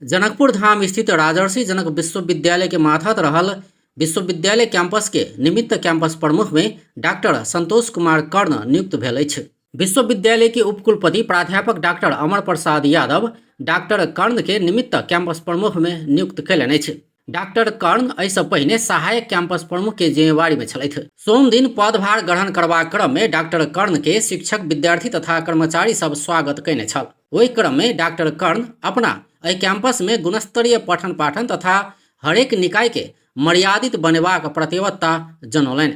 जनकपुर धाम स्थित राजर्षि जनक विश्वविद्यालय के माथत रहल विश्वविद्यालय कैंपस के निमित्त कैंपस प्रमुख में डॉक्टर संतोष कुमार कर्ण नियुक्त भेल अछि। विश्वविद्यालय के उपकुलपति प्राध्यापक डॉक्टर अमर प्रसाद यादव डॉक्टर कर्ण के निमित्त कैंपस प्रमुख में नियुक्त कयलनि अछि। डॉक्टर कर्ण एहिसँ पहिने सहायक कैंपस प्रमुख के जिम्मेवारी में छलथि। सोम दिन पदभार ग्रहण करबाक क्रम में डॉक्टर कर्ण के शिक्षक, विद्यार्थी तथा कर्मचारी सब स्वागत कयने छल। ओहि क्रम में डॉक्टर कर्ण अपना एहि कैंपस में गुणस्तरीय पठन पाठन तथा हरेक निकाय के मर्यादित बनेबाक प्रतिबद्धता जनौलनि।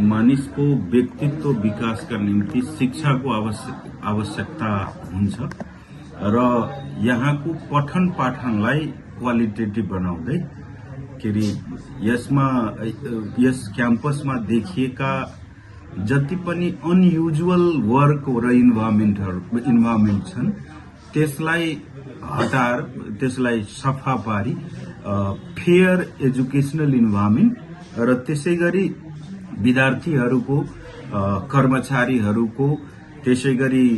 मानिसको व्यक्तित्व विकासका निम्ति शिक्षाको आवश्यकता हुन्छ र यहाँको पठन पाठनलाई क्वालिटेटिभ बनाउँदै यस क्याम्पसमा देखिएका जति पनि अनयुजुअल वर्क र इन्भाइरोमेन्ट छन् त्यसलाई हटाएर त्यसलाई सफा पारी फेयर एजुकेशनल इन्भाइरोमेन्ट र त्यसैगरी विद्यार्थीहरूको, कर्मचारीहरूको, त्यसैगरी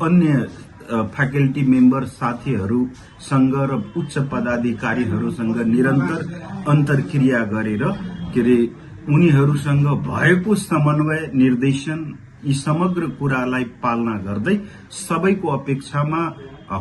अन्य फ्याकल्टी मेम्बर साथीहरूसँग र उच्च पदाधिकारीहरूसँग निरन्तर अन्तर्क्रिया गरेर उनीहरूसँग भएको समन्वय, निर्देशन यी समग्र कुरालाई पालना गर्दै सबैको अपेक्षामा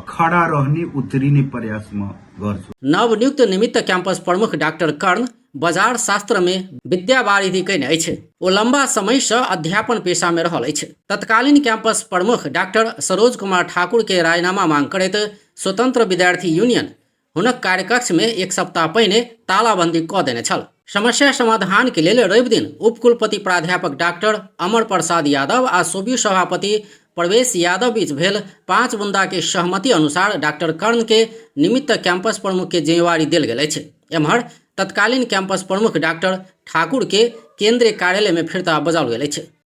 खडा रहने, उत्रिने प्रयास म गर्छु। नवनियुक्त निमित्त कैंपस प्रमुख डॉक्टर कर्ण बाजार शास्त्र में विद्यावारिधि कयने अछि। ओ लंबा समय से अध्यापन पेशा में रहल अछि। तत्कालीन कैंपस प्रमुख डॉक्टर सरोज कुमार ठाकुर के राजीनामा मांग करैत स्वतंत्र विद्यार्थी यूनियन हुनक कार्यकक्ष में एक सप्ताह पहिने तालाबंदी कऽ देने छल। समस्या समाधान के लेल रवि दिन उपकुलपति प्राध्यापक डॉक्टर अमर प्रसाद यादव आ सोबी सभापति प्रवेश यादव बीच भेल 5 बुंदा के सहमति अनुसार डॉक्टर कर्ण के निमित्त कैंपस प्रमुख के जिम्मेवारी देल गेल अछि। एम्हर तत्कालीन कैंपस प्रमुख डॉक्टर ठाकुर के केंद्रीय कार्यालय में फिरता बजाओल गेल अछि।